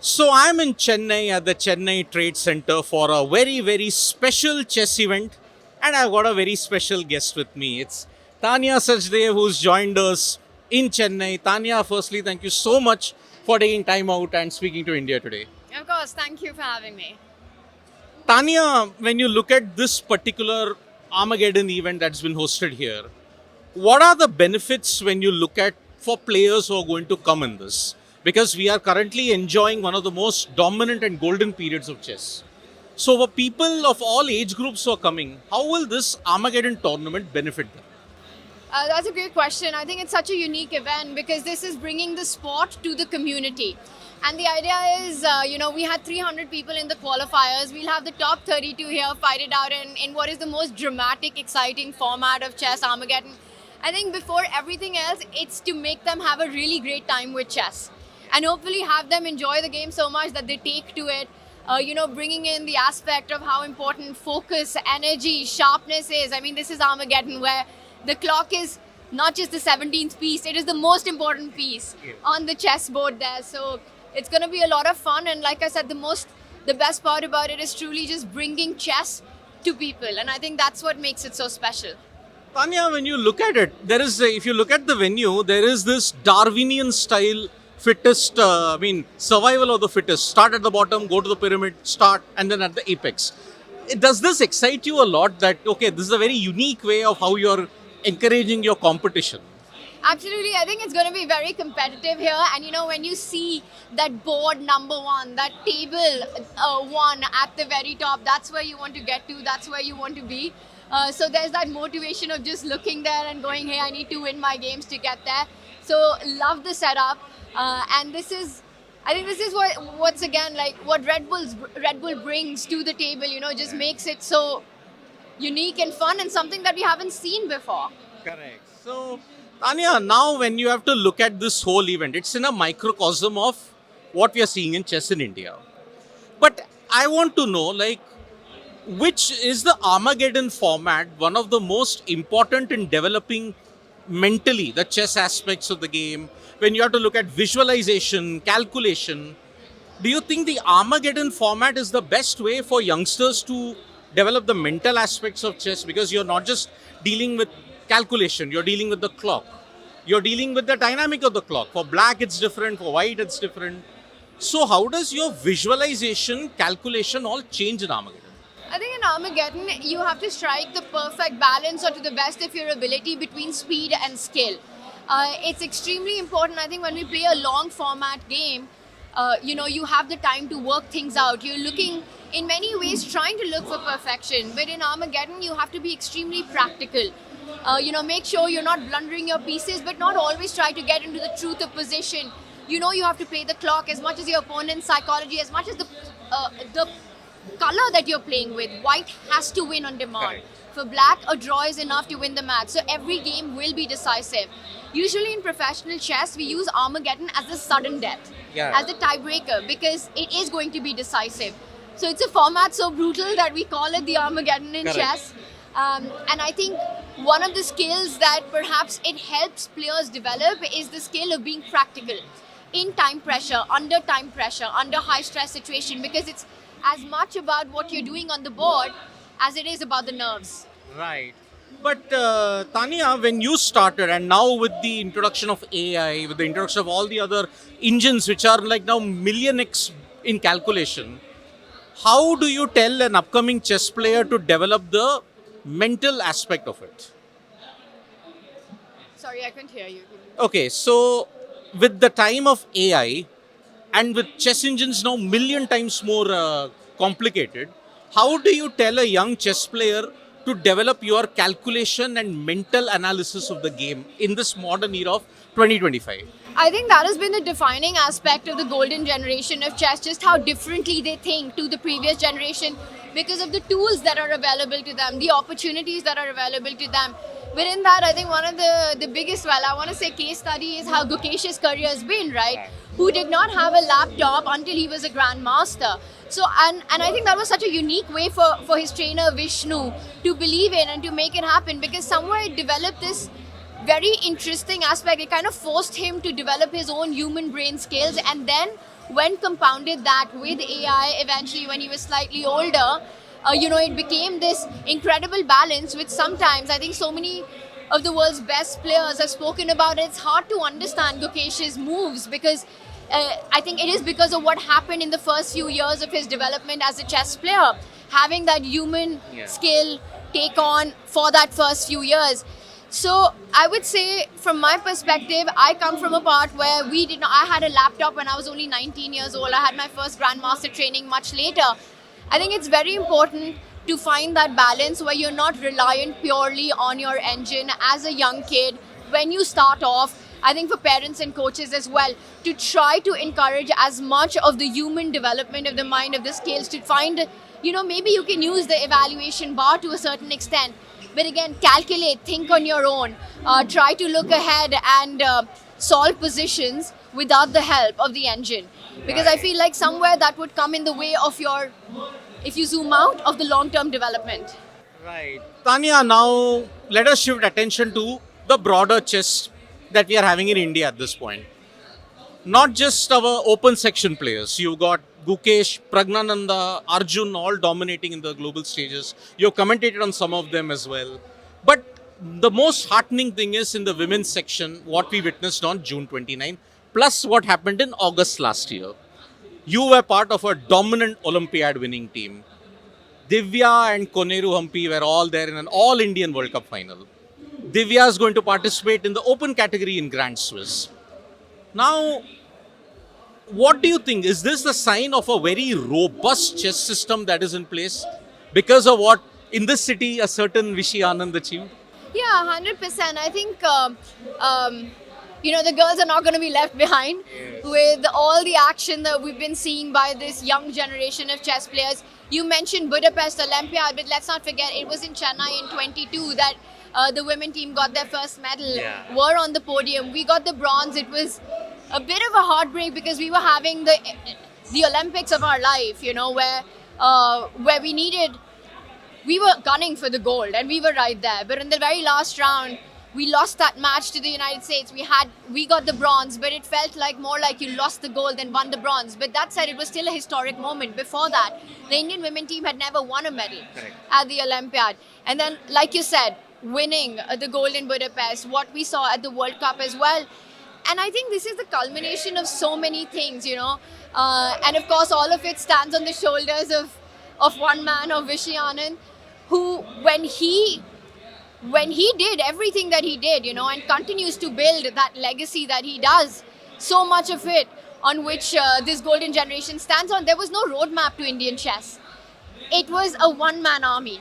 So I'm in Chennai at the Chennai Trade Center for a very, very special chess event, and I've got a very special guest with me. It's Tanya Sajdev who's joined us in Chennai. Tanya, firstly, thank you so much for taking time out and speaking to India today. Of course, thank you for having me. Tanya, when you look at this particular Armageddon event that's been hosted here, what are the benefits when you look at for players who are going to come in this? Because we are currently enjoying one of the most dominant and golden periods of chess. So, for people of all age groups who are coming, how will this Armageddon tournament benefit them? That's a great question. I think it's such a unique event because this is bringing the sport to the community. And the idea is, we had 300 people in the qualifiers. We'll have the top 32 here fight it out in what is the most dramatic, exciting format of chess, Armageddon. I think before everything else, it's to make them have a really great time with chess. And hopefully have them enjoy the game so much that they take to it. Bringing in the aspect of how important focus, energy, sharpness is. I mean, this is Armageddon where the clock is not just the 17th piece, it is the most important piece on the chessboard there. So it's going to be a lot of fun. And like I said, the best part about it is truly just bringing chess to people. And I think that's what makes it so special. Tanya, when you look at it, if you look at the venue, there is this Darwinian style survival of the fittest. Start at the bottom, go to the pyramid, start, and then at the apex. Does this excite you a lot that, okay, this is a very unique way of how you're encouraging your competition? Absolutely, I think it's going to be very competitive here. And when you see that board number one, that table one at the very top, that's where you want to get to, that's where you want to be. So there's that motivation of just looking there and going, hey, I need to win my games to get there. So love the setup. And I think this is what's again like what Red Bull brings to the table, just makes it so unique and fun and something that we haven't seen before. Correct. So, Tanya, now when you have to look at this whole event, it's in a microcosm of what we are seeing in chess in India. But I want to know, which is the Armageddon format one of the most important in developing mentally the chess aspects of the game? When you have to look at visualization, calculation, do you think the Armageddon format is the best way for youngsters to develop the mental aspects of chess? Because you're not just dealing with calculation, you're dealing with the clock. You're dealing with the dynamic of the clock. For black, it's different. For white, it's different. So how does your visualization, calculation all change in Armageddon? I think in Armageddon, you have to strike the perfect balance or to the best of your ability between speed and skill. It's extremely important. I think when we play a long format game, you have the time to work things out. You're looking, in many ways, trying to look for perfection. But in Armageddon, you have to be extremely practical. Make sure you're not blundering your pieces, but not always try to get into the truth of position. You have to play the clock as much as your opponent's psychology, as much as the color that you're playing with. White has to win on demand. Correct. For black, a draw is enough to win the match. So every game will be decisive. Usually in professional chess, we use Armageddon as the sudden death, as the tiebreaker, because it is going to be decisive. So it's a format so brutal that we call it the Armageddon in Correct. chess. And I think one of the skills that perhaps it helps players develop is the skill of being practical in time pressure, under high stress situation, because it's as much about what you're doing on the board as it is about the nerves. Right. But Tanya, when you started, and now with the introduction of AI, with the introduction of all the other engines which are like now million X in calculation, how do you tell an upcoming chess player to develop the mental aspect of it? Sorry, I couldn't hear you. Okay, so with the time of AI and with chess engines now million times more complicated, how do you tell a young chess player to develop your calculation and mental analysis of the game in this modern era of 2025? I think that has been the defining aspect of the golden generation of chess, just how differently they think to the previous generation because of the tools that are available to them, the opportunities that are available to them. Within that, I think one of the biggest, case study is how Gukesh's career has been, right? Who did not have a laptop until he was a grandmaster. So, and I think that was such a unique way for his trainer Vishnu to believe in and to make it happen, because somewhere it developed this very interesting aspect. It kind of forced him to develop his own human brain skills, and then when compounded that with AI, eventually when he was slightly older, it became this incredible balance, which sometimes I think so many of the world's best players have spoken about. It's hard to understand Gukesh's moves because I think it is because of what happened in the first few years of his development as a chess player, having that human skill take on for that first few years. So I would say, from my perspective, I come from a part where we did not. I had a laptop when I was only 19 years old. I had my first grandmaster training much later. I think it's very important to find that balance where you're not reliant purely on your engine as a young kid when you start off. I think for parents and coaches as well, to try to encourage as much of the human development of the mind, of the skills, to find, maybe you can use the evaluation bar to a certain extent. But again, calculate, think on your own, try to look ahead and solve positions without the help of the engine. Because I feel like somewhere that would come in the way of your, if you zoom out, of the long-term development. Right. Tanya, now let us shift attention to the broader chess that we are having in India at this point. Not just our open section players. You got Gukesh, Pragnananda, Arjun all dominating in the global stages. You've commentated on some of them as well. But the most heartening thing is in the women's section, what we witnessed on June 29, plus what happened in August last year. You were part of a dominant Olympiad winning team. Divya and Koneru Hampi were all there in an all Indian World Cup final. Divya is going to participate in the open category in Grand Swiss. Now, what do you think? Is this the sign of a very robust chess system that is in place because of what in this city a certain Vishy Anand achieved? Yeah, 100%. I think, the girls are not going to be left behind with all the action that we've been seeing by this young generation of chess players. You mentioned Budapest Olympiad, but let's not forget it was in Chennai in 22 that the women team got their first medal, were on the podium. We got the bronze. It was a bit of a heartbreak because we were having the Olympics of our life, where we were gunning for the gold and we were right there. But in the very last round, we lost that match to the United States. We got the bronze, but it felt like more like you lost the gold than won the bronze. But that said, it was still a historic moment. Before that, the Indian women team had never won a medal at the Olympiad. And then, like you said, winning the gold in Budapest, what we saw at the World Cup as well. And I think this is the culmination of so many things, and of course, all of it stands on the shoulders of one man, of Vishy Anand, who, when he did everything that he did, and continues to build that legacy that he does, so much of it on which this golden generation stands on, there was no roadmap to Indian chess. It was a one-man army.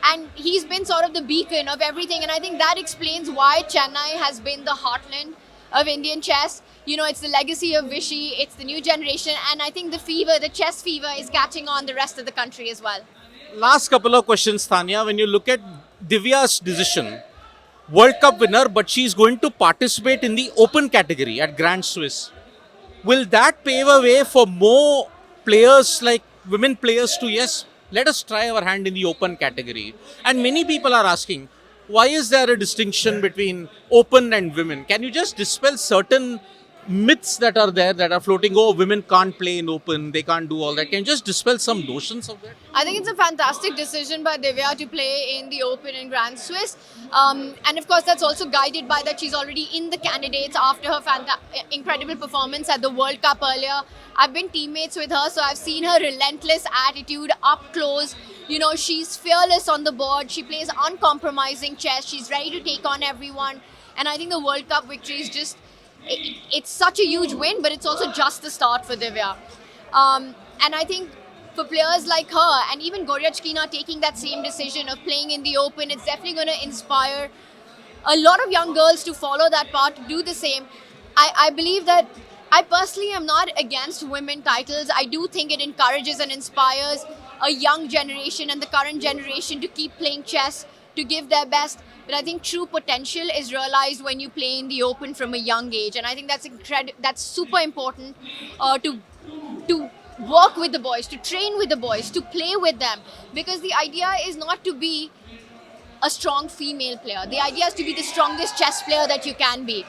And he's been sort of the beacon of everything. And I think that explains why Chennai has been the heartland of Indian chess. It's the legacy of Vishy, it's the new generation. And I think the chess fever is catching on the rest of the country as well. Last couple of questions, Tanya. When you look at Divya's decision, World Cup winner, but she's going to participate in the open category at Grand Swiss. Will that pave a way for more players, like women players, to let us try our hand in the open category? And many people are asking, why is there a distinction between open and women? Can you just dispel certain myths that are there that are floating? Oh, women can't play in open, they can't do all that. Can you just dispel some notions of that? I think it's a fantastic decision by Divya to play in the Open and Grand Swiss. And of course, that's also guided by that she's already in the candidates after her incredible performance at the World Cup earlier. I've been teammates with her, so I've seen her relentless attitude up close. She's fearless on the board. She plays uncompromising chess. She's ready to take on everyone. And I think the World Cup victory is just, it's such a huge win, but it's also just the start for Divya. And I think for players like her and even Goryachkina taking that same decision of playing in the Open, it's definitely going to inspire a lot of young girls to follow that path, to do the same. I believe that I personally am not against women titles. I do think it encourages and inspires a young generation and the current generation to keep playing chess, to give their best. But I think true potential is realized when you play in the Open from a young age. And I think that's super important to work with the boys, to train with the boys, to play with them. Because the idea is not to be a strong female player. The idea is to be the strongest chess player that you can be.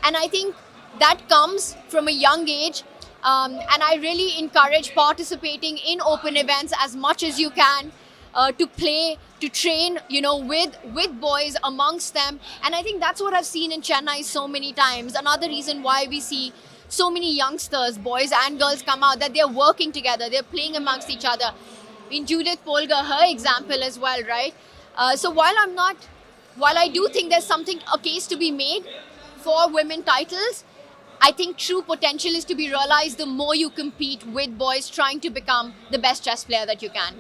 And I think that comes from a young age. And I really encourage participating in open events as much as you can, to play, to train, with boys amongst them. And I think that's what I've seen in Chennai so many times. Another reason why we see so many youngsters, boys and girls, come out, that they're working together, they're playing amongst each other. In Judith Polgar, her example as well, right? So while I do think there's a case to be made for women titles, I think true potential is to be realized the more you compete with boys trying to become the best chess player that you can.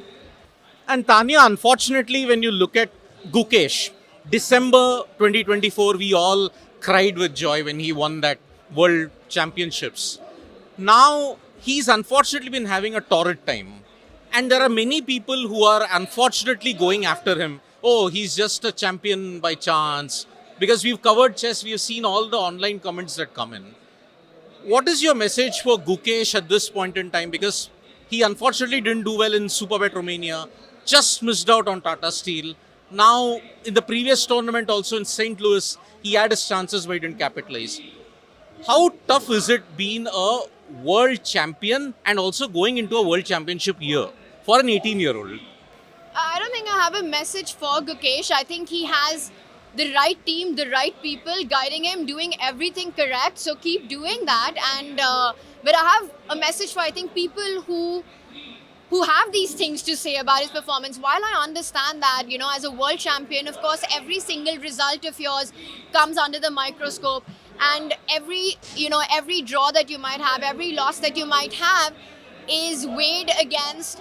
And Tanya, unfortunately, when you look at Gukesh, December 2024, we all cried with joy when he won that World Championships. Now, he's unfortunately been having a torrid time. And there are many people who are unfortunately going after him. Oh, he's just a champion by chance. Because we've covered chess, we've seen all the online comments that come in. What is your message for Gukesh at this point in time? Because he unfortunately didn't do well in Superbet Romania, just missed out on Tata Steel. Now, in the previous tournament also in St. Louis, he had his chances but he didn't capitalize. How tough is it being a world champion and also going into a world championship year for an 18-year-old? I don't think I have a message for Gukesh. I think he has the right team, the right people guiding him, doing everything correct. So keep doing that. And but I have a message for, I think, people who have these things to say about his performance. While I understand that, as a world champion, of course, every single result of yours comes under the microscope, and every draw that you might have, every loss that you might have is weighed against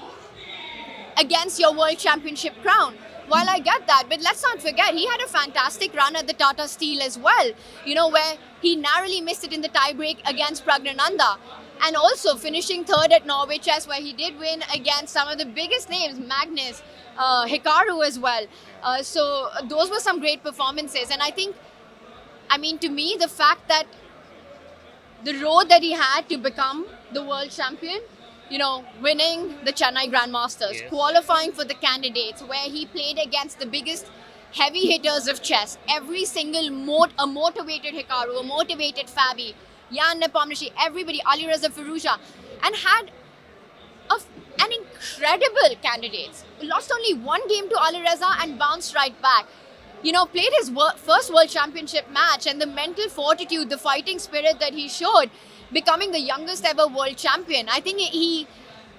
your world championship crown. While I get that, but let's not forget, he had a fantastic run at the Tata Steel as well, where he narrowly missed it in the tiebreak against Pragnananda. And also finishing third at Norway Chess, where he did win against some of the biggest names, Magnus, Hikaru as well. So those were some great performances. And I think, to me, the fact that the road that he had to become the world champion, winning the Chennai Grandmasters, qualifying for the candidates, where he played against the biggest heavy hitters of chess, every single a motivated Hikaru, a motivated Fabi, Jan Nepomniachtchi, everybody, Alireza Firouzja, and had an incredible candidates. Lost only one game to Alireza and bounced right back. Played his first world championship match, and the mental fortitude, the fighting spirit that he showed, becoming the youngest ever world champion. I think he,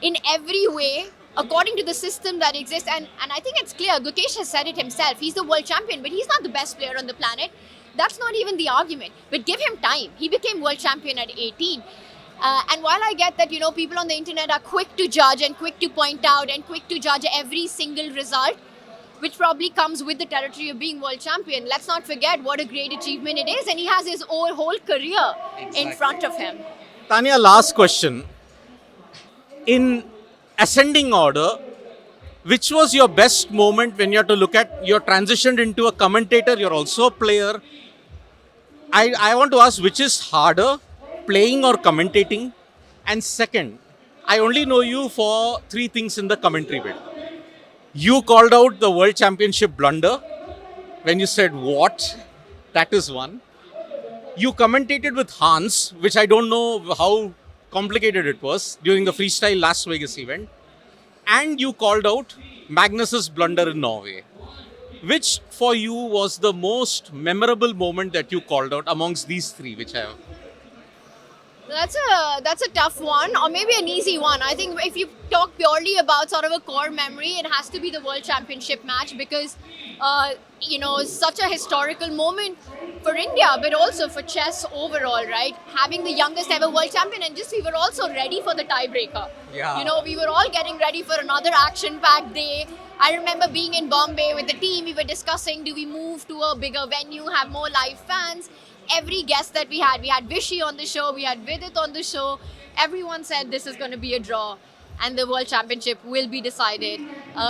in every way, according to the system that exists, and I think it's clear, Gukesh has said it himself, he's the world champion, but he's not the best player on the planet. That's not even the argument. But give him time. He became world champion at 18. And while I get that, people on the internet are quick to judge and quick to point out and quick to judge every single result, which probably comes with the territory of being world champion, let's not forget what a great achievement it is. And he has his whole career in front of him. Tanya, last question. In ascending order, which was your best moment when you have to look at, you're transitioned into a commentator, you're also a player. I want to ask, which is harder, playing or commentating? And second, I only know you for three things in the commentary bit. You called out the World Championship blunder when you said, what? That is one. You commentated with Hans, which I don't know how complicated it was during the freestyle Las Vegas event. And you called out Magnus's blunder in Norway. Which for you was the most memorable moment that you called out amongst these three, which I have? That's a tough one, or maybe an easy one. I think if you talk purely about sort of a core memory, it has to be the World Championship match, because such a historical moment for India, but also for chess overall, right? Having the youngest ever world champion, and we were also ready for the tiebreaker. Yeah. We were all getting ready for another action-packed day. I remember being in Bombay with the team, we were discussing, do we move to a bigger venue, have more live fans? Every guest that we had Vishy on the show, we had Vidit on the show. Everyone said this is going to be a draw and the World Championship will be decided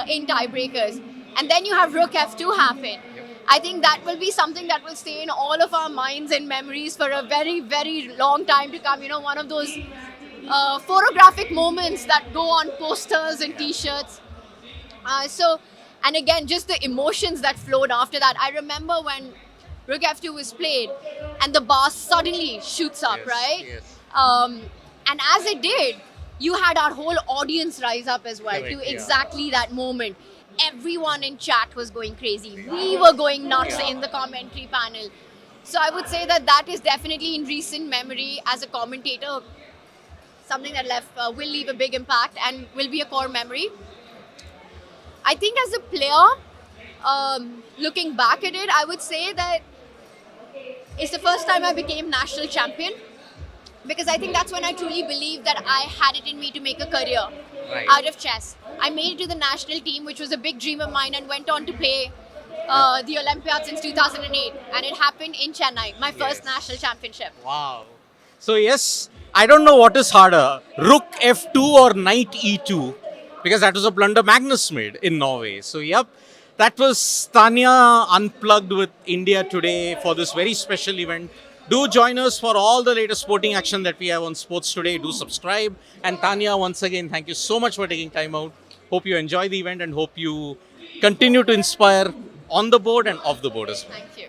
in tiebreakers. And then you have Rook F2 happen. I think that will be something that will stay in all of our minds and memories for a very, very long time to come. One of those photographic moments that go on posters and t-shirts. And again, just the emotions that flowed after that. I remember when Rook F2 was played and the bar suddenly shoots up, right? Yes. And as it did, you had our whole audience rise up as well Correct, to yeah. exactly that moment. Everyone in chat was going crazy. We were going nuts in the commentary panel. So I would say that that is definitely in recent memory as a commentator, something that will leave a big impact and will be a core memory. I think as a player, looking back at it, I would say that it's the first time I became national champion, because I think that's when I truly believed that I had it in me to make a career Right. out of chess. I made it to the national team, which was a big dream of mine, and went on to play the Olympiad since 2008, and it happened in Chennai, my first Yes. national championship. Wow. So yes, I don't know what is harder, Rook F2 or Knight E2, because that was a blunder Magnus made in Norway. So yep, that was Tanya Unplugged with India today for this very special event. Do join us for all the latest sporting action that we have on Sports Today. Do subscribe. And Tanya, once again, thank you so much for taking time out. Hope you enjoy the event and hope you continue to inspire on the board and off the board as well. Thank you.